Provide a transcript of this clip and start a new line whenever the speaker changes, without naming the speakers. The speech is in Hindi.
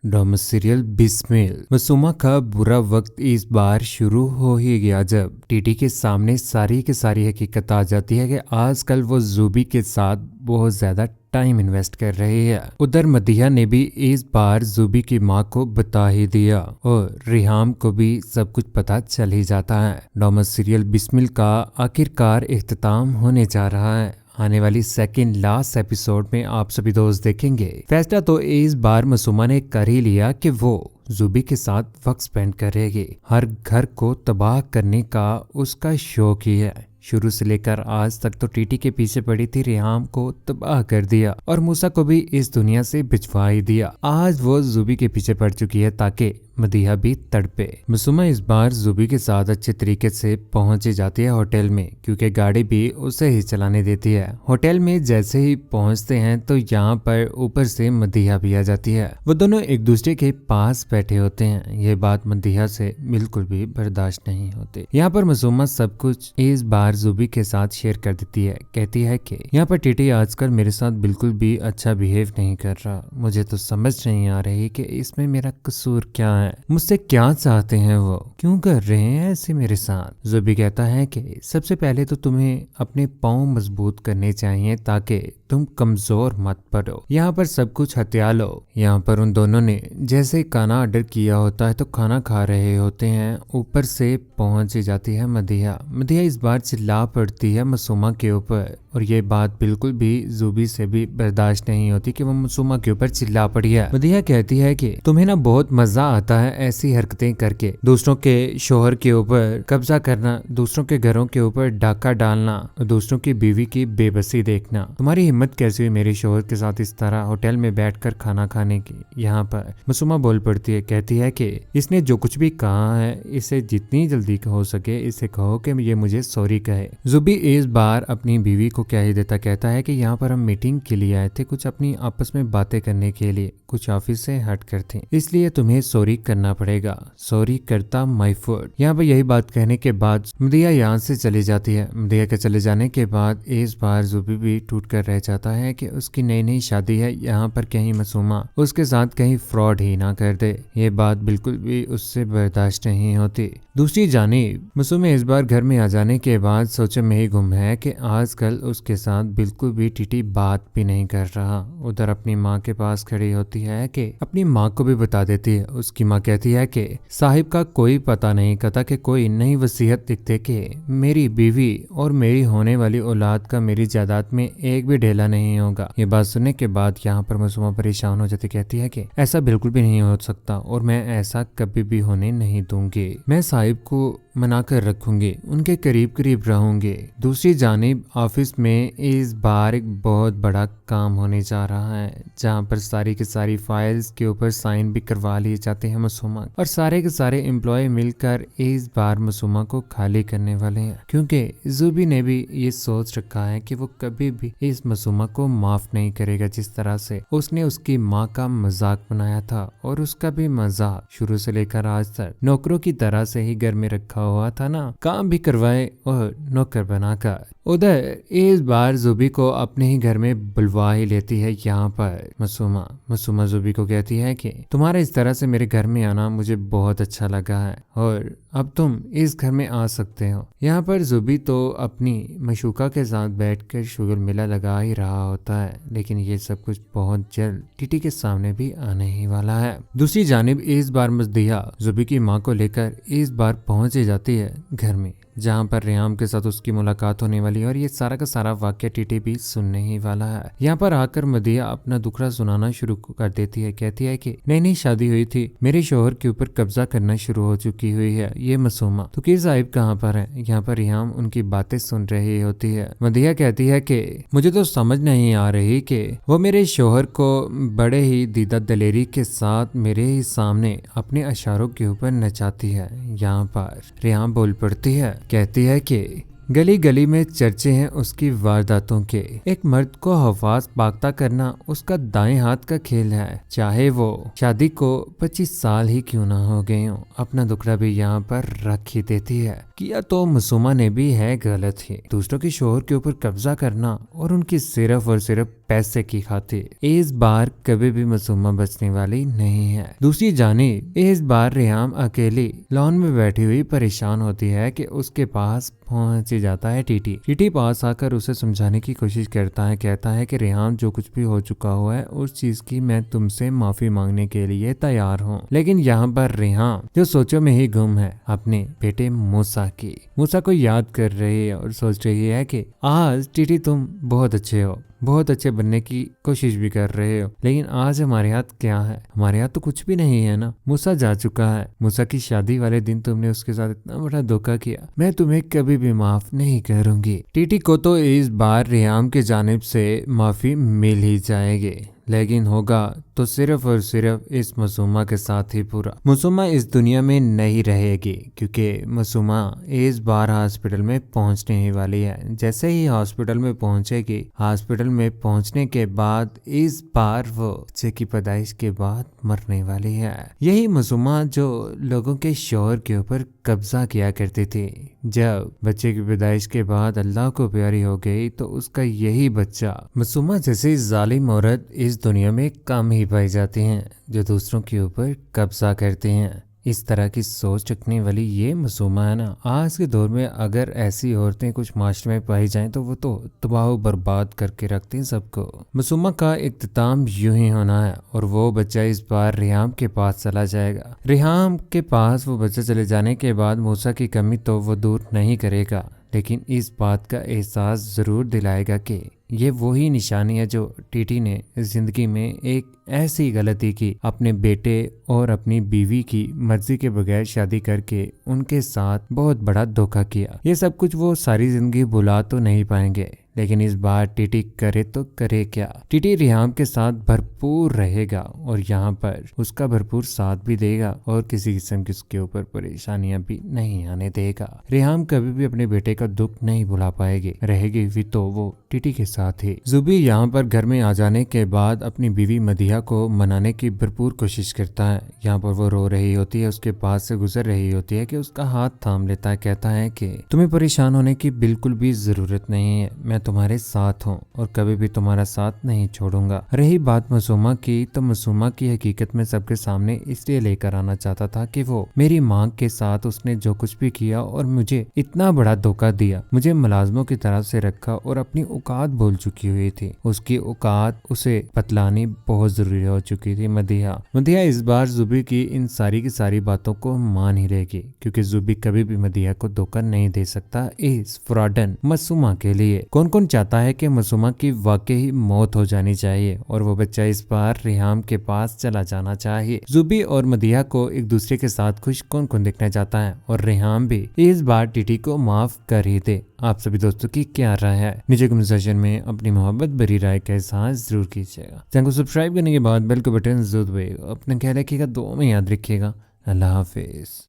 Drama serial Bismil. मासूमा का बुरा वक्त इस बार शुरू हो ही गया जब टीटी के सामने सारी की सारी हकीकत आ जाती है कि आजकल वो जूबी के साथ बहुत ज्यादा टाइम इन्वेस्ट कर रही है। उधर मदिया ने भी इस बार जूबी की माँ को बता ही दिया और रिहाम को भी सब कुछ पता चल ही जाता है। ड्रामा सीरियल बिस्मिल का आखिरकार इख्तिताम होने जा रहा है। आने वाली सेकंड लास्ट एपिसोड में आप सभी दोस्त देखेंगे। फैसला तो इस बार मासूमा ने कर ही लिया कि वो जूबी के साथ वक्त स्पेंड करेगी। हर घर को तबाह करने का उसका शौक ही है। शुरू से लेकर आज तक तो टीटी के पीछे पड़ी थी, रिहाम को तबाह कर दिया और मूसा को भी इस दुनिया से भिजवा ही दिया। आज वो जूबी के पीछे पड़ चुकी है ताकि मदिया भी तड़पे। मासूमा इस बार जूबी के साथ अच्छे तरीके से पहुंच जाती है होटल में, क्योंकि गाड़ी भी उसे ही चलाने देती है। होटल में जैसे ही पहुंचते हैं तो यहाँ पर ऊपर से मदिया भी आ जाती है। वो दोनों एक दूसरे के पास बैठे होते हैं। ये बात मदिया से बिल्कुल भी बर्दाश्त नहीं होती। यहाँ पर मासूमा सब कुछ इस बार जूबी के साथ शेयर कर देती है। कहती है कि यहाँ पर टीटी आजकल मेरे साथ बिल्कुल भी अच्छा बिहेव नहीं कर रहा। मुझे तो समझ नहीं आ रही कि इसमें मेरा कसूर क्या है, मुझसे क्या चाहते हैं, वो क्यों कर रहे हैं ऐसे मेरे साथ। जूबी कहता है कि सबसे पहले तो तुम्हें अपने पाँव मजबूत करने चाहिए ताकि तुम कमजोर मत पड़ो। यहाँ पर सब कुछ हत्या लो। यहाँ पर उन दोनों ने जैसे खाना ऑर्डर किया होता है तो खाना खा रहे होते हैं। ऊपर से पहुंच जाती है मदिया। मदिया इस बार चिल्ला पड़ती है मासूमा के ऊपर और ये बात बिल्कुल भी जूबी से भी बर्दाश्त नहीं होती कि वो मासूमा के ऊपर चिल्ला पड़ी है। मदिया कहती है कि तुम्हें ना बहुत मजा आता है ऐसी हरकतें करके, दूसरों के शोहर के ऊपर कब्जा करना, दूसरों के घरों के ऊपर डाका डालना, दूसरों की बीवी की बेबसी देखना। तुम्हारी हिम्मत कैसे हुई मेरे शोहर के साथ इस तरह होटल में बैठकर खाना खाने की। यहाँ पर मासूमा बोल पड़ती है, कहती है कि इसने जो कुछ भी कहा है इसे जितनी जल्दी हो सके इसे कहो कि ये मुझे सॉरी कहे। जूबी इस बार अपनी बीवी को कह ही देता, कहता है कि यहाँ पर हम मीटिंग के लिए आए थे, कुछ अपनी आपस में बातें करने के लिए, कुछ ऑफिस से हट कर थे, इसलिए तुम्हें सॉरी करना पड़ेगा। सॉरी करता माय फुट। यहाँ पर यही बात कहने के बाद मदिया यहाँ से चली जाती है। मदिया के चले जाने के बाद इस बार जूबी भी टूट कर रह जाता है कि उसकी नई नई शादी है, यहाँ पर कहीं मासूमा उसके साथ कहीं फ्रॉड ही ना कर दे। ये बात बिल्कुल भी उससे बर्दाश्त नहीं होती। दूसरी जानिब मासूमा इस बार घर में आ जाने के बाद सोचे में ही गुम है कि आजकल उसके साथ बिल्कुल भी टीटी बात भी नहीं कर रहा। उधर अपनी माँ के पास खड़ी होती है कि अपनी माँ को भी बता देती है। उसकी माँ कहती है कि साहिब का कोई पता नहीं कहता कि कोई नई वसीयत लिखते कि मेरी बीवी और मेरी होने वाली औलाद का मेरी जायदाद में एक भी ढेला नहीं होगा। ये बात सुनने के बाद यहाँ पर मासूमा परेशान हो जाती, कहती है कि ऐसा बिल्कुल भी नहीं हो सकता और मैं ऐसा कभी भी होने नहीं दूंगी। मैं साहिब को मना कर रखूंगी, उनके करीब करीब रहूंगी। दूसरी जानिब ऑफिस में इस बार एक बहुत बड़ा काम होने जा रहा है, जहां पर सारी की सारी फाइल्स के ऊपर साइन भी करवा लिए जाते हैं मासूमा, और सारे के सारे एम्प्लॉय मिलकर इस बार मासूमा को खाली करने वाले हैं, क्योंकि जूबी ने भी ये सोच रखा है कि वो कभी भी इस मासूमा को माफ नहीं करेगा। जिस तरह से उसने उसकी माँ का मजाक बनाया था और उसका भी मजाक शुरू से लेकर आज तक नौकरों की तरह से ही घर में रखा हुआ था ना, काम भी करवाए और नौकर बनाकर। उधर इस बार जूबी को अपने ही घर में बुलवा ही लेती है। यहाँ पर मासूमा जूबी को कहती है कि तुम्हारा इस तरह से मेरे घर में आना मुझे बहुत अच्छा लगा है और अब तुम इस घर में आ सकते हो। यहाँ पर जूबी तो अपनी मशूका के साथ बैठकर शुगर मेला लगा ही रहा होता है, लेकिन ये सब कुछ बहुत जल्द टीटी के सामने भी आने ही वाला है। दूसरी जानिब इस बार मदिया जूबी की माँ को लेकर इस बार पहुंच जाती है घर में, जहाँ पर रिहाम के साथ उसकी मुलाकात होने वाली है और ये सारा का सारा वाक्य टीटी भी सुनने ही वाला है। यहाँ पर आकर मदिया अपना दुखड़ा सुनाना शुरू कर देती है। कहती है कि नई नई शादी हुई थी, मेरे शोहर के ऊपर कब्जा करना शुरू हो चुकी हुई है ये मासूमा, तो कि साहिब कहाँ पर है। यहाँ पर रिहाम उनकी बातें सुन रही होती है। मदिया कहती है कि मुझे तो समझ नहीं आ रही कि वो मेरे शोहर को बड़े ही दीदा दलेरी के साथ मेरे ही सामने अपने इशारों के ऊपर नचाती है। यहाँ पर रिहाम बोल पड़ती है, कहती है कि गली गली में चर्चे हैं उसकी वारदातों के। एक मर्द को हवास पागता करना उसका दाएं हाथ का खेल है, चाहे वो शादी को 25 साल ही क्यों ना हो गए हो। अपना दुखड़ा भी यहाँ पर रख ही देती है। किया तो मासूमा ने भी है गलत ही, दूसरों के शोहर के ऊपर कब्जा करना और उनकी सिर्फ और सिर्फ पैसे की खातिर। इस बार कभी भी मासूमा बचने वाली नहीं है। दूसरी जानिब इस बार रेहाम अकेली लॉन में बैठी हुई परेशान होती है कि उसके पास पहुंच ही जाता है टीटी। टीटी पास आकर उसे समझाने की कोशिश करता है, कहता है कि रेहाम जो कुछ भी हो चुका हुआ है उस चीज की मैं तुमसे माफी मांगने के लिए तैयार हूँ। लेकिन यहाँ पर रेहाम जो सोचों में ही गुम है अपने बेटे मूसा की। मूसा को याद कर रही है और सोच रही है कि आज टीटी तुम बहुत अच्छे हो, बहुत अच्छे बनने की कोशिश भी कर रहे हो, लेकिन आज हमारे हाथ क्या है? हमारे हाथ तो कुछ भी नहीं है ना। मूसा जा चुका है। मूसा की शादी वाले दिन तुमने उसके साथ इतना बड़ा धोखा किया, मैं तुम्हें कभी भी माफ नहीं करूंगी। टीटी को तो इस बार रेहाम की जानिब से माफी मिल ही जाएगी, लेकिन होगा तो सिर्फ और सिर्फ इस मासूमा के साथ ही पूरा। मासूमा इस दुनिया में नहीं रहेगी क्योंकि मासूमा इस बार हॉस्पिटल में पहुंचने ही वाली है। जैसे ही हॉस्पिटल में पहुंचेगी, हॉस्पिटल में पहुंचने के बाद इस बार वो बच्चे की पैदाइश के बाद मरने वाली है। यही मासूमा जो लोगों के शौहर के ऊपर कब्जा किया करती थी, जब बच्चे की पैदाइश के बाद अल्लाह को प्यारी हो गई तो उसका यही बच्चा। मासूमा जैसी जालिम औरत इस दुनिया में कम ही पाई जाती हैं जो दूसरों के ऊपर कब्जा करते हैं। इस तरह की सोच रखने वाली ये मासूमा है ना, आज के दौर में अगर ऐसी औरतें कुछ माशरे में पाई जाएं तो वो तो तबाह बर्बाद करके रखती हैं सबको। मासूमा का इख्तिताम यूं ही होना है और वो बच्चा इस बार रेहाम के पास चला जाएगा। रेहाम के पास वो बच्चा चले जाने के बाद मूसा की कमी तो वो दूर नहीं करेगा, लेकिन इस बात का एहसास जरूर दिलाएगा कि ये वही निशानी है जो टीटी ने जिंदगी में एक ऐसी गलती की, अपने बेटे और अपनी बीवी की मर्जी के बगैर शादी करके उनके साथ बहुत बड़ा धोखा किया। ये सब कुछ वो सारी जिंदगी भुला तो नहीं पाएंगे, लेकिन इस बार टीटी करे तो करे क्या। टीटी रेहाम के साथ भरपूर रहेगा और यहाँ पर उसका भरपूर साथ भी देगा और किसी किस्म की उसके ऊपर परेशानियां भी नहीं आने देगा। रेहाम कभी भी अपने बेटे का दुख नहीं भुला पाएगी, रहेगी भी तो वो टीटी के साथ ही। जुबी यहाँ पर घर में आ जाने के बाद अपनी बीवी मदिहा को मनाने की भरपूर कोशिश करता है। यहाँ पर वो रो रही होती है, उसके पास से गुजर रही होती है कि उसका हाथ थाम लेता है, कहता है कि तुम्हें परेशान होने की बिल्कुल भी जरूरत नहीं है, मैं तुम्हारे साथ हूँ और कभी भी तुम्हारा साथ नहीं छोड़ूंगा। रही बात मासूमा की, तो मासूमा की हकीकत में सबके सामने इसलिए लेकर आना चाहता था कि वो मेरी मांग के साथ उसने जो कुछ भी किया और मुझे इतना बड़ा धोखा दिया, मुझे मुलाजमों की तरफ से रखा और अपनी औकात भूल चुकी हुई थी। उसकी औकात उसे बतलानी बहुत जरूरी हो चुकी थी। मदिहा इस बार जुबी की इन सारी की सारी बातों को मान ही लेगी, क्योंकि जुबी कभी भी मदिहा को धोखा नहीं दे सकता इस फ्रॉडन मासूमा के लिए। कौन कौन चाहता है कि मासूमा की वाकई मौत हो जानी चाहिए और वो बच्चा इस बार रेहाम के पास चला जाना चाहिए। जुबी और मदिहा को एक दूसरे के साथ खुश कौन कौन देखना चाहता है और रेहाम भी इस बार टीटी को माफ कर ही दे। आप सभी दोस्तों की क्या राय है? नीचे कमेंट सेक्शन में अपनी मोहब्बत भरी राय का एहसास जरूर कीजिएगा। चैनल को सब्सक्राइब करने के बाद बेल का बटन जरूर दबाइएगा। अपना ख्याल रखिएगा, दुआ में याद रखिएगा। अल्लाह हाफिज।